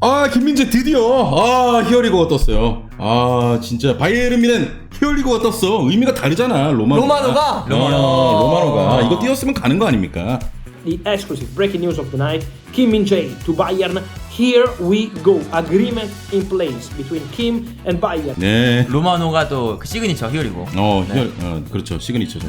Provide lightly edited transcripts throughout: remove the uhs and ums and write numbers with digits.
아, 김민재 드디어 히어리거가 떴어요. 아, 진짜 바이에른 뮌헨 히어리거가 떴어. 의미가 다르잖아. 로마노가. 로마노가 이거 띄었으면 가는 거 아닙니까? The exclusive breaking news of the night: Kim Min-jae to Bayern. Here we go. Agreement in place between Kim and Bayern. 네. 로마노가 또 그 시그니처 히어리고. 그렇죠. 시그니처죠.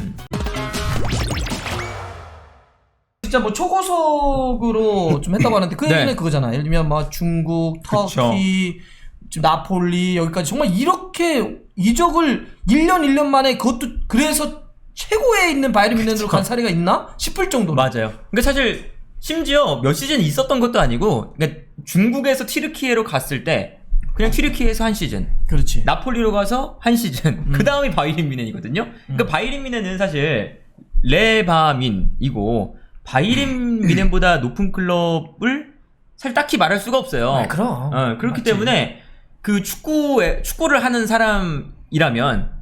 진짜 뭐 초고속으로 좀 했다고 하는데 그 얘기는 네. 그거잖아. 예를 들면 뭐 중국, 터키, 지금 나폴리 여기까지 정말 이렇게 이적을 1년 만에 그것도 그래서 최고에 있는 바이에른 뮌헨으로 간 사례가 있나 싶을 정도로. 맞아요. 그러니까 사실 심지어 몇 시즌 있었던 것도 아니고, 그러니까 중국에서 튀르키예로 갔을 때 그냥 튀르키예에서 한 시즌. 그렇지. 나폴리로 가서 한 시즌. 그 다음이 바이에른 뮌헨이거든요. 그러니까 바이에른 뮌헨은 사실 레바민이고 바이에른 뮌헨보다 높은 클럽을 사실 딱히 말할 수가 없어요. 아, 그럼. 그렇기 맞지. 때문에 그 축구를 하는 사람이라면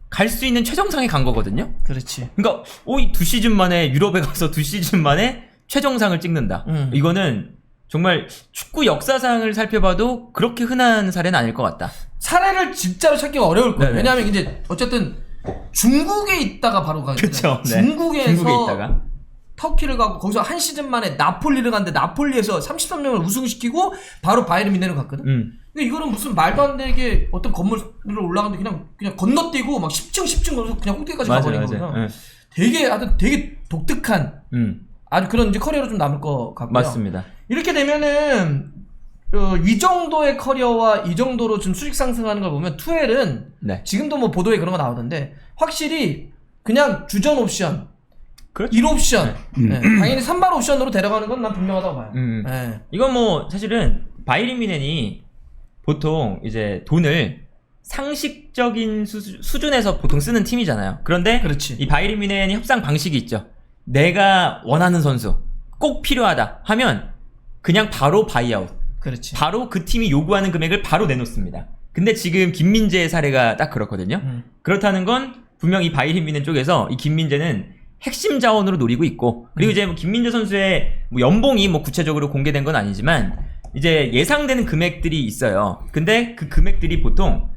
갈 수 있는 최정상에 간 거거든요. 그렇지. 그러니까 이 2시즌 만에 유럽에 가서 2시즌 만에 최정상을 찍는다. 이거는 정말 축구 역사상을 살펴봐도 그렇게 흔한 사례는 아닐 것 같다. 사례를 진짜로 찾기가 어려울 거예요. 네네. 왜냐하면 이제 어쨌든 중국에 있다가 바로 가거든요. 그쵸. 네. 중국에 있다가 터키를 가고 거기서 한 시즌 만에 나폴리를 갔는데 나폴리에서 33년을 우승시키고 바로 바이에른 뮌헨을 갔거든. 근데 이거는 무슨 말도 안 되게 어떤 건물로 올라가는데 그냥 건너뛰고 막 10층 가서 그냥 꼭대기까지 가버린 거구나. 네. 되게 독특한 아주 그런 이제 커리어로 좀 남을 것 같고요. 맞습니다. 이렇게 되면은 이 정도의 커리어와 이 정도로 좀 수익 상승하는 걸 보면 투엘은 네. 지금도 뭐 보도에 그런 거 나오던데 확실히 그냥 주전 옵션, 그렇죠. 1옵션, 네. 당연히 3발 옵션으로 데려가는 건 난 분명하다고 봐요. 네. 이건 뭐 사실은 바이에른 뮌헨이 보통 이제 돈을 상식적인 수준에서 보통 쓰는 팀이잖아요. 그런데 그렇지. 이 바이에른 뮌헨이 협상 방식이 있죠. 내가 원하는 선수 꼭 필요하다 하면 그냥 바로 바이아웃. 그렇지. 바로 그 팀이 요구하는 금액을 바로 내놓습니다. 근데 지금 김민재의 사례가 딱 그렇거든요. 그렇다는 건 분명히 바이에른 뮌헨 쪽에서 이 김민재는 핵심 자원으로 노리고 있고, 그리고 이제 뭐 김민재 선수의 뭐 연봉이 뭐 구체적으로 공개된 건 아니지만 이제 예상되는 금액들이 있어요. 근데 그 금액들이 보통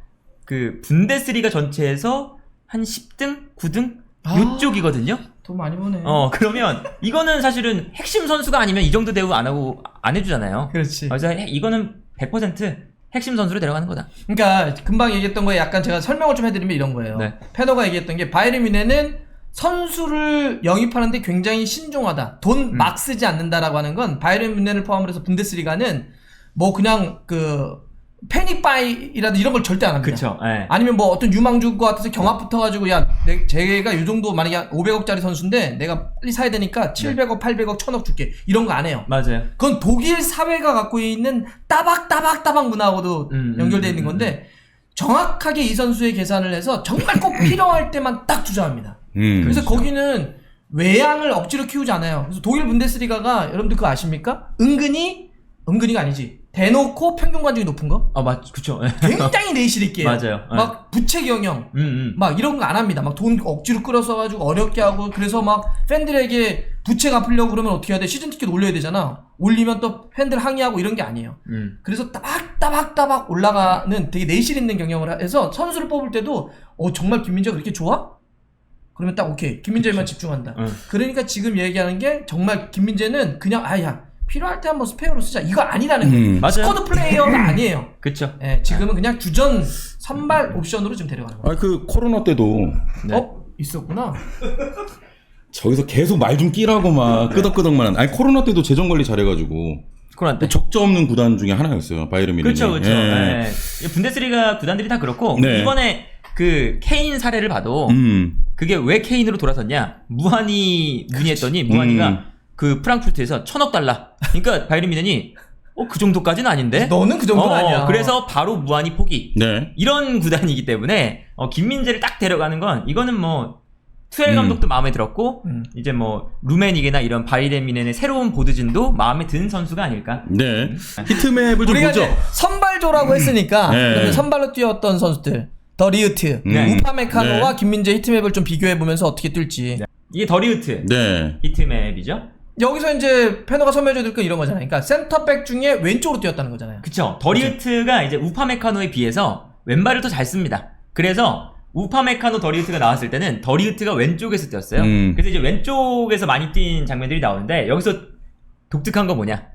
그 분데스리가 전체에서 한 10등, 9등 요쪽이거든요. 돈 많이 버네. 그러면 이거는 사실은 핵심 선수가 아니면 이 정도 대우 안 해주잖아요. 그렇지. 그래서 이거는 100% 핵심 선수로 데려가는 거다. 그러니까 금방 얘기했던 거에 약간 제가 설명을 좀 해드리면 이런 거예요. 네. 페노가 얘기했던 게 바이에른 뮌헨은 선수를 영입하는데 굉장히 신중하다. 돈 막 쓰지 않는다라고 하는 건 바이에른 뮌헨을 포함을 해서 분데스리가는 뭐 그냥 그 패닉바이라도 이런 걸 절대 안 합니다. 그쵸. 예. 아니면 뭐 어떤 유망주 같아서 경합 붙어가지고 야 제가 이 정도 만약에 500억짜리 선수인데 내가 빨리 사야 되니까 700억, 800억, 1000억 줄게. 이런 거 안 해요. 맞아요. 그건 독일 사회가 갖고 있는 따박따박 문화하고도 연결되어 있는 건데 정확하게 이 선수의 계산을 해서 정말 꼭 필요할 때만 딱 투자합니다. 그래서 거기는 외양을 억지로 키우지 않아요. 그래서 독일 분데스리가가 여러분들 그거 아십니까? 은근히가 아니지. 대놓고 평균 관중이 높은 거? 그쵸. 굉장히 내실 있게 해요. 맞아요. 막 부채 경영 막 이런 거 안 합니다. 막 돈 억지로 끌어서 가지고 어렵게 하고 그래서 막 팬들에게 부채 갚으려고 그러면 어떻게 해야 돼? 시즌 티켓 올려야 되잖아. 올리면 또 팬들 항의하고 이런 게 아니에요. 그래서 따박따박 올라가는 되게 내실 있는 경영을 해서 선수를 뽑을 때도 정말 김민재가 그렇게 좋아? 그러면 딱 오케이. 김민재만 집중한다. 그러니까 지금 얘기하는 게 정말 김민재는 그냥 필요할 때 한번 스페어로 쓰자. 이거 아니라는 거예요. 맞아요. 스쿼드 플레이어가 아니에요. 그쵸. 예, 지금은 그냥 주전 선발 옵션으로 지금 데려가는 거예요. 그 코로나 때도 있었구나. 저기서 계속 말 좀 끼라고 막 끄덕끄덕만. 코로나 때도 재정 관리 잘해가지고 그런데 적자 없는 구단 중에 하나였어요. 바이에른 뮌헨이. 그렇죠. 예. 이 분데스리가 구단들이 다 그렇고 네. 이번에 그 케인 사례를 봐도 그게 왜 케인으로 돌아섰냐? 무한히 문의했더니 무한히가 그 프랑크푸르트에서 1000억 달러. 그러니까 바이에른 뮌헨이 그 정도까지는 아닌데. 너는 그 정도는 아니야. 그래서 바로 무한히 포기. 네. 이런 구단이기 때문에 김민재를 딱 데려가는 건 이거는 뭐 투엘 감독도 마음에 들었고 이제 뭐 루메니게나 이런 바이에른 뮌헨의 새로운 보드진도 마음에 드는 선수가 아닐까. 네. 히트맵을 좀 우리가 보죠. 이제 선발조라고 했으니까 네. 그러면 선발로 뛰었던 선수들 더 리우트, 우파메카노와 네. 김민재 히트맵을 좀 비교해 보면서 어떻게 뛸지. 이게 더리우트 네. 히트맵이죠. 여기서 이제 패너가 설명해줄 건 이런 거잖아요. 그러니까 센터백 중에 왼쪽으로 뛰었다는 거잖아요. 그쵸. 더리우트가 이제 우파메카노에 비해서 왼발을 더 잘 씁니다. 그래서 우파메카노 더리우트가 나왔을 때는 더리우트가 왼쪽에서 뛰었어요. 그래서 이제 왼쪽에서 많이 뛴 장면들이 나오는데 여기서 독특한 거 뭐냐?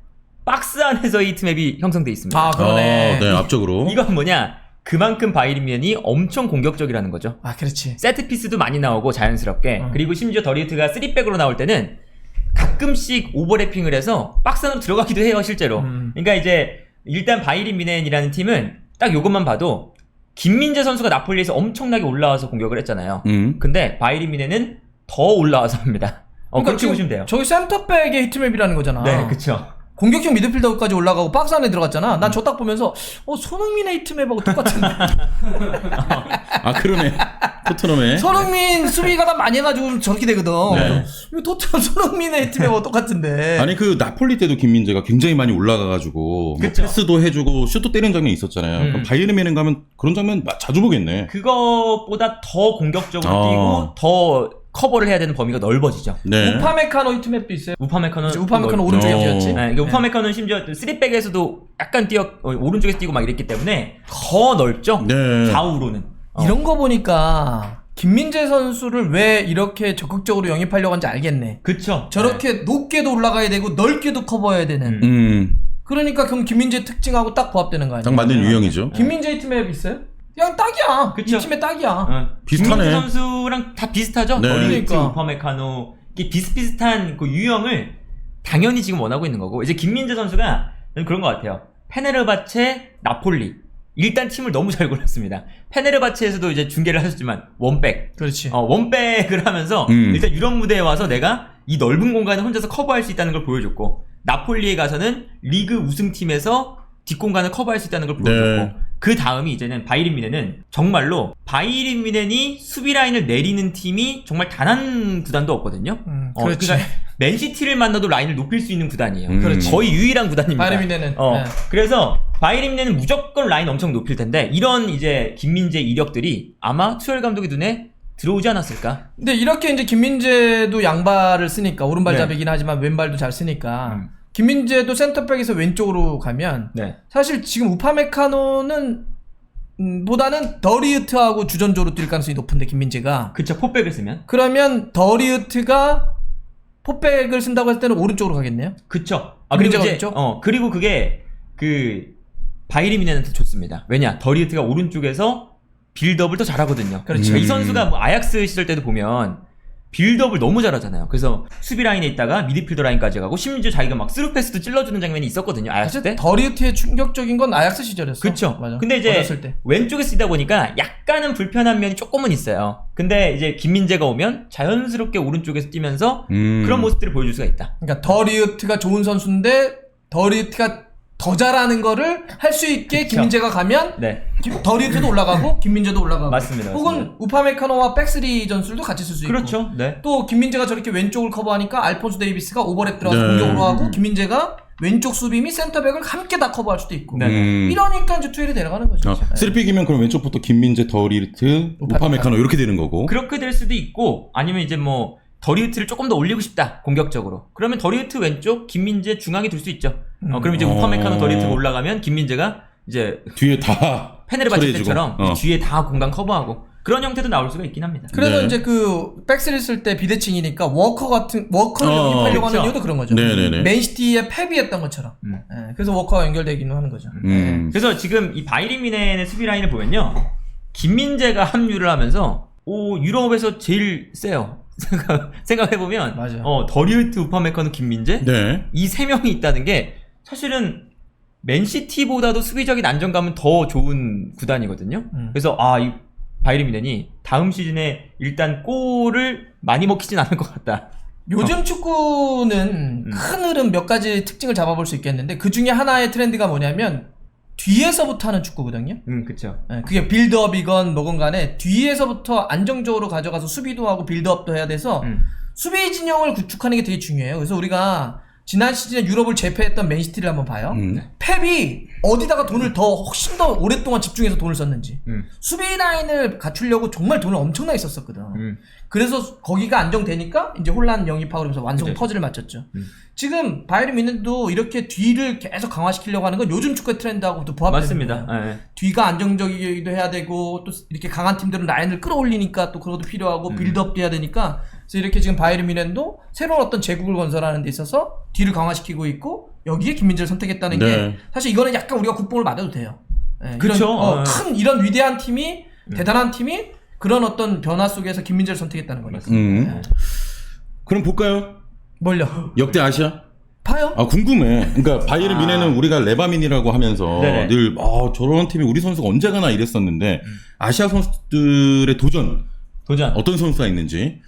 박스 안에서 히트맵이 형성돼 있습니다. 아, 그러네. 네, 앞쪽으로. 이건 뭐냐? 그만큼 바이린뮌이 엄청 공격적이라는 거죠. 아, 그렇지. 세트피스도 많이 나오고 자연스럽게. 그리고 심지어 더리우트가 3백으로 나올 때는 가끔씩 오버래핑을 해서 박스 안으로 들어가기도 해요, 실제로. 그러니까 이제 일단 바이린뮌이라는 팀은 딱 요것만 봐도 김민재 선수가 나폴리에서 엄청나게 올라와서 공격을 했잖아요. 근데 바이린뮌은 더 올라와서 합니다. 그렇게 보시면 돼요. 저기 센터백의 히트맵이라는 거잖아. 네, 그쵸. 공격형 미드필더까지 올라가고 박스 안에 들어갔잖아. 난 저 딱 보면서 손흥민의 히트맵하고 똑같은데. 아, 그러네. 토트넘에. 손흥민 수비가 다 많이 해가지고 저렇게 되거든. 네. 이거 토트넘 손흥민의 히트맵하고 똑같은데. 아니 그 나폴리 때도 김민재가 굉장히 많이 올라가가지고 뭐 패스도 해주고 슛도 때리는 장면이 있었잖아요. 그럼 바이에른 가면 그런 장면 자주 보겠네. 그것보다 더 공격적으로 뛰고 더 커버를 해야 되는 범위가 넓어지죠. 네. 우파메카노 히트맵도 있어요. 우파메카노 오른쪽에 뛰었지. 네, 우파메카노는 심지어 3백에서도 약간 오른쪽에서 뛰고 막 이랬기 때문에 더 넓죠. 네. 좌우로는. 이런 거 보니까 김민재 선수를 왜 이렇게 적극적으로 영입하려고 하는지 알겠네. 그쵸. 저렇게 높게도 올라가야 되고 넓게도 커버해야 되는. 그러니까 그럼 김민재 특징하고 딱 부합되는 거 아니에요? 딱 맞는 유형이죠. 김민재 히트맵 있어요? 그냥 딱이야. 그쵸. 이 팀의 딱이야. 비슷하네. 김민재 선수랑 다 비슷하죠. 네. 더리우트, 그러니까. 우파메카노 이게 비슷비슷한 그 유형을 당연히 지금 원하고 있는 거고 이제 김민재 선수가 그런 것 같아요. 페네르바체, 나폴리 일단 팀을 너무 잘 골랐습니다. 페네르바체에서도 이제 중계를 하셨지만 원백. 그렇지. 원백을 하면서 일단 유럽 무대에 와서 내가 이 넓은 공간을 혼자서 커버할 수 있다는 걸 보여줬고 나폴리에 가서는 리그 우승팀에서 뒷공간을 커버할 수 있다는 걸 보여줬고 네. 그 다음이 이제는 바이에른 뮌헨은 정말로 바이에른 뮌헨이 수비 라인을 내리는 팀이 정말 단 한 구단도 없거든요. 그렇지. 그러니까 맨시티를 만나도 라인을 높일 수 있는 구단이에요. 그렇지. 거의 유일한 구단입니다. 바이에른 뮌헨은. 네. 그래서 바이에른 뮌헨은 무조건 라인 엄청 높일 텐데 이런 이제 김민재 이력들이 아마 투엘 감독의 눈에 들어오지 않았을까? 근데 이렇게 이제 김민재도 양발을 쓰니까 오른발잡이긴 네. 하지만 왼발도 잘 쓰니까 김민재도 센터백에서 왼쪽으로 가면 네. 사실 지금 우파메카노는 보다는 더리우트하고 주전조로 뛸 가능성이 높은데 김민재가 그쵸, 포백을 쓰면. 그러면 더리우트가 포백을 쓴다고 할 때는 오른쪽으로 가겠네요. 그쵸. 그리고 김민재가 이제 왼쪽? 그리고 그게 그 바이에른 뮌헨한테 좋습니다. 왜냐? 더리우트가 오른쪽에서 빌드업을 더 잘하거든요. 그렇죠. 이 선수가 뭐 아약스 시절 때도 보면 빌드업을 너무 잘하잖아요. 그래서 수비 라인에 있다가 미드필더 라인까지 가고 심지어 자기가 막 스루 패스도 찔러주는 장면이 있었거든요. 아약스 때. 더리우트의 충격적인 건 아약스 시절이었어. 그쵸. 맞아. 근데 이제 어렸을 때. 왼쪽에 쓰다 보니까 약간은 불편한 면이 조금은 있어요. 근데 이제 김민재가 오면 자연스럽게 오른쪽에서 뛰면서 그런 모습들을 보여줄 수가 있다. 그러니까 더리우트가 좋은 선수인데 더리우트가 더 잘하는 거를 할 수 있게 그쵸. 김민재가 가면 네. 더리우트도 올라가고 김민재도 올라가고 맞습니다. 혹은 우파메카노와 백스리 전술도 같이 쓸 수 있고 그렇죠. 네. 또 김민재가 저렇게 왼쪽을 커버하니까 알폰소 데이비스가 오버랩 들어가서 네. 공격으로 하고 김민재가 왼쪽 수비 및 센터백을 함께 다 커버할 수도 있고 네. 이러니까 이제 투엘이 내려가는 거죠. 3픽이면 그럼 왼쪽부터 김민재, 더리우트, 우파메카노 이렇게 되는 거고. 그렇게 될 수도 있고 아니면 이제 뭐 더리우트를 조금 더 올리고 싶다 공격적으로 그러면 더리우트 왼쪽 김민재 중앙이 될 수 있죠. 그럼 이제 우파메카노 더리우트가 올라가면 김민재가 이제 뒤에 다 페네르바체 처리해주고. 때처럼 뒤에 다 공간 커버하고 그런 형태도 나올 수가 있긴 합니다. 그래서 네. 이제 그 백스리 쓸 때 비대칭이니까 워커를 영입하려고 하는 그쵸. 이유도 그런 거죠. 네네네. 맨시티에 펩이했던 것처럼. 예, 그래서 워커가 연결되기는 하는 거죠. 그래서 지금 이 바이에른 뮌헨의 수비 라인을 보면요, 김민재가 합류를 하면서 유럽에서 제일 세요. 생각해보면 맞아요. 더리우트, 우파메카노, 김민재 네. 이 세 명이 있다는 게 사실은 맨시티보다도 수비적인 안정감은 더 좋은 구단이거든요. 그래서 이 바이에른 뮌헨이 다음 시즌에 일단 골을 많이 먹히진 않을 것 같다. 요즘 축구는 큰 흐름 몇 가지 특징을 잡아볼 수 있겠는데 그 중에 하나의 트렌드가 뭐냐면 뒤에서부터 하는 축구거든요. 그쵸. 예, 그게 빌드업이건 뭐건 간에 뒤에서부터 안정적으로 가져가서 수비도 하고 빌드업도 해야 돼서 수비 진영을 구축하는 게 되게 중요해요. 그래서 우리가 지난 시즌에 유럽을 제패했던 맨시티를 한번 봐요. 펩이 어디다가 돈을 더 훨씬 더 오랫동안 집중해서 돈을 썼는지. 수비 라인을 갖추려고 정말 돈을 엄청나게 썼었거든. 그래서 거기가 안정되니까 이제 혼란 영입하고 그러면서 완성 그래. 퍼즐을 맞췄죠. 지금 바이에른 뮌헨도 이렇게 뒤를 계속 강화시키려고 하는 건 요즘 축구의 트렌드하고도 부합되는 맞습니다. 거예요. 예. 뒤가 안정적이기도 해야 되고 또 이렇게 강한 팀들은 라인을 끌어올리니까 또 그것도 필요하고 빌드업도 해야 되니까 그래서 이렇게 지금 바이에른 뮌헨도 새로운 어떤 제국을 건설하는 데 있어서 뒤를 강화시키고 있고 여기에 김민재를 선택했다는 네. 게 사실 이거는 약간 우리가 국뽕을 맞아도 돼요. 예, 그쵸. 이런, 큰 이런 위대한 팀이 대단한 팀이 그런 어떤 변화 속에서 김민재를 선택했다는 거니까. 그럼 볼까요? 뭘요? 역대 아시아? 봐요? 아 궁금해. 그러니까 바이에른 뮌헨은 우리가 레바민이라고 하면서 네네. 늘 저런 팀이 우리 선수가 언제 가나 이랬었는데 아시아 선수들의 도전 어떤 선수가 있는지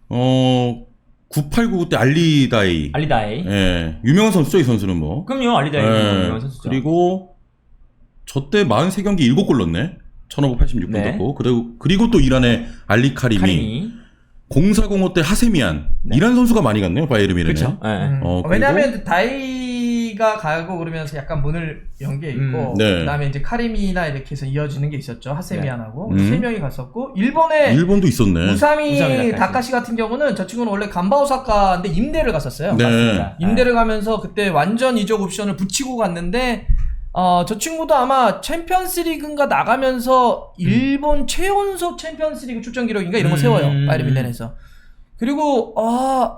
9899 때 알리다이 알리다이. 예 유명한 선수죠 이 선수는 뭐 그럼요, 알리다이. 예, 유명한 선수죠. 그리고 저때 43경기 7골 넣네 1586분 네. 넣고 그리고 또 이란의 알리 카림이 카림이. 0405 때 하세미안 이란 선수가 많이 갔네요 바이에른 뮌헨에. 그렇죠. 예. 왜냐면 다이가 가고 그러면서 약간 문을 연 게 있고 네. 그다음에 이제 카리미나 이렇게 해서 이어지는 게 있었죠. 하세미안하고 네. 세 명이 갔었고 일본에 일본도 있었네. 우사미 다카시. 다카시 같은 경우는 저 친구는 원래 간바오사카인데 임대를 갔었어요. 네. 맞습니다. 임대를 가면서 그때 완전 이적 옵션을 붙이고 갔는데 저 친구도 아마 챔피언스리그인가 나가면서 일본 최연소 챔피언스리그 출전 기록인가 이런 거 세워요. 바이에른 뮌헨에서. 그리고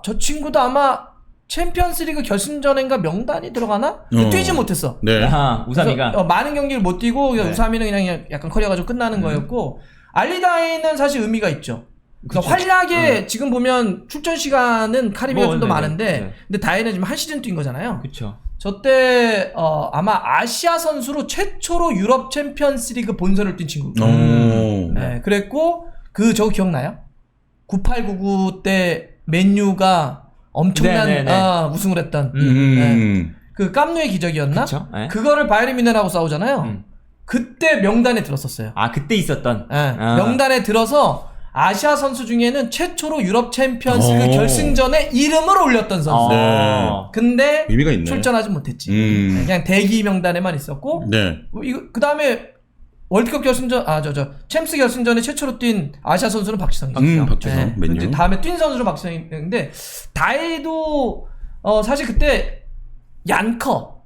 저 친구도 아마 챔피언스리그 결승전인가 명단이 들어가나? 뛰지 못했어. 네. 아하, 우사미가. 그래서, 많은 경기를 못 뛰고 네. 우사미는 그냥 약간 커리어가 좀 끝나는 거였고 알리다이는 사실 의미가 있죠. 그래서 활약에 지금 보면 출전 시간은 카리미가 좀 더 네네. 많은데 네. 근데 다이는 지금 한 시즌 뛴 거잖아요. 그쵸. 저때 아마 아시아 선수로 최초로 유럽 챔피언스리그 본선을 뛴 친구. 네, 그랬고 저거 기억나요? 9899 때 맨유가 엄청난 네네네. 우승을 했던 네. 그 깜누의 기적이었나? 그쵸. 네. 그거를 바이에른 뮌헨하고 싸우잖아요. 그때 명단에 들었었어요. 아, 그때 있었던. 네, 명단에 들어서 아시아 선수 중에는 최초로 유럽 champions리그 결승전에 이름을 올렸던 선수. 네. 근데 의미가 있네. 출전하지 못했지. 그냥 대기 명단에만 있었고. 네. 이거 그다음에 월드컵 결승전 챔스 결승전에 최초로 뛴 아시아 선수는 박지성이죠. 박지성, 맨유. 이제 다음에 뛴 선수는 박지성인데 다이도 사실 그때 얀커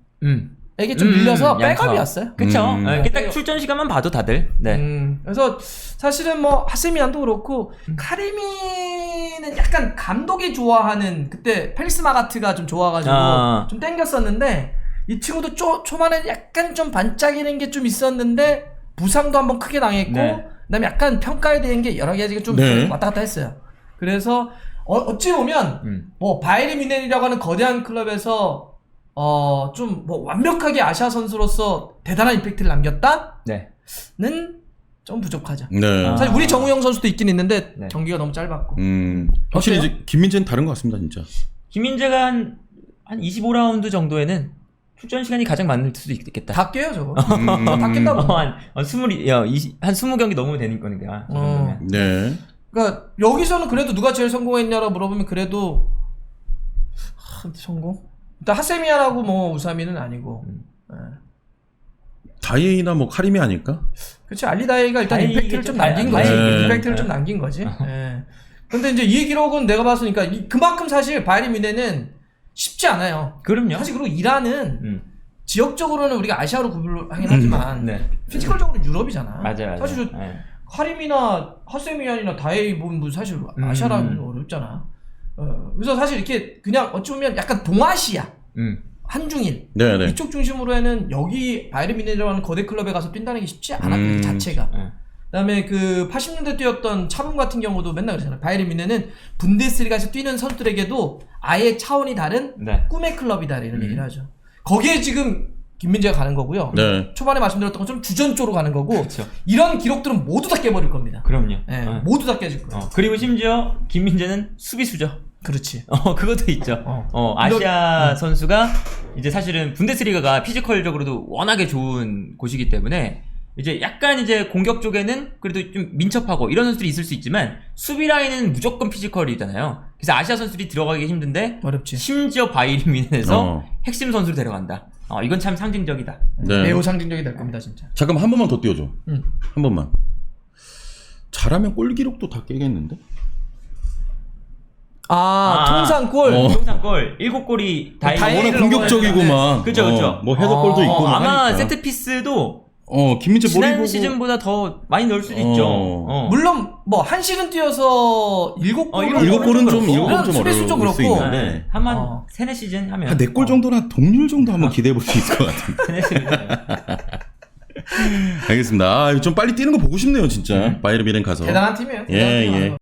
에게 좀 밀려서 백업이었어요. 그쵸. 이렇게 딱 출전 시간만 봐도 다들. 네. 그래서 사실은 뭐 하세미안도 그렇고 카리미는 약간 감독이 좋아하는 그때 펠리스 마가트가 좀 좋아가지고 좀 땡겼었는데 이 친구도 초반에 약간 좀 반짝이는 게 좀 있었는데 부상도 한번 크게 당했고 네. 그다음에 약간 평가에 대한 게 여러 가지가 좀 네. 왔다 갔다 했어요. 그래서 어찌 보면 뭐 바이에른 뮌헨이라고 하는 거대한 클럽에서 좀 뭐 완벽하게 아시아 선수로서 대단한 임팩트를 남겼다는 네. 좀 부족하죠. 네. 사실 우리 정우영 선수도 있긴 있는데 네. 경기가 너무 짧았고. 확실히 어때요? 이제 김민재는 다른 것 같습니다, 진짜. 김민재가 한 25라운드 정도에는 출전 시간이 가장 많을 수도 있겠다. 다 깨요 저거. 다 깬다고. 한 20경기 넘으면 되는 거니까. 그 정도면. 네. 그러니까 여기서는 그래도 누가 제일 성공했냐라고 물어보면 그래도 성공? 일단 하세미안하고 뭐 우사미는 아니고. 다이나 뭐 카림이 아닐까? 그렇지 알리다이가 일단 다이 임팩트를 좀 남긴 다이- 거지. 네. 임팩트를 좀 남긴 거지. 예. 근데 이제 이 기록은 내가 봤으니까 그만큼 사실 바이에른 뮌헨은 쉽지 않아요. 그럼요. 사실 그리고 이란은 지역적으로는 우리가 아시아로 구분을 하긴 하지만 네. 피지컬적으로 유럽이잖아. 맞아요. 사실 네. 카림이나 하세미안이나 다이 보면 사실 아시아라는 어렵잖아. 그래서 사실 이렇게 그냥 어찌 보면 약간 동아시아, 한중일 네네. 이쪽 중심으로 해는 여기 바이에른 뮌헨이라는 거대 클럽에 가서 뛴다는 게 쉽지 않아 그 자체가. 네. 그다음에 그 80년대 뛰었던 차분 같은 경우도 맨날 그러잖아요. 바이에른 뮌헨은 분데스리가에서 뛰는 선수들에게도 아예 차원이 다른 네. 꿈의 클럽이다 이런 얘기를 하죠. 거기에 지금 김민재가 가는 거고요. 네. 초반에 말씀드렸던 것처럼 주전 쪽으로 가는 거고 그쵸. 이런 기록들은 모두 다 깨버릴 겁니다. 그럼요. 예, 모두 다 깨질 거예요. 그리고 심지어 김민재는 수비수죠. 그렇지. 그것도 있죠. 아시아 선수가 이제 사실은 분데스리가가 피지컬적으로도 워낙에 좋은 곳이기 때문에 이제 약간 이제 공격 쪽에는 그래도 좀 민첩하고 이런 선수들이 있을 수 있지만 수비 라인은 무조건 피지컬이잖아요. 그래서 아시아 선수들이 들어가기 힘든데 어렵지. 심지어 바이에른 뮌헨에서 핵심 선수를 데려간다. 이건 참 상징적이다. 네. 매우 상징적이 될 겁니다, 진짜. 잠깐만 한 번만 더 띄워줘. 응. 한 번만. 잘하면 골 기록도 다 깨겠는데? 통상골. 통상골 7골이 다 워낙 공격적이구만. 그쵸, 그쵸. 뭐 헤더골도 있고 뭐 아마 하니까. 세트피스도 김민재 머리 지난 보고 시즌보다 더 많이 넣을 수도 있죠. 물론 뭐 한 시즌 뛰어서 7골. 일곱 골은 좀 수비수 좀 어려울 수 그렇고. 있는데. 한만 3-4시즌 하면 한 4골 정도나 동률 정도 한번 기대해 볼 수 있을 것 같은데. 3-4시즌. 알겠습니다. 좀 빨리 뛰는 거 보고 싶네요, 진짜. 바이에른 뮌헨 가서. 대단한 팀이에요. 예, 예.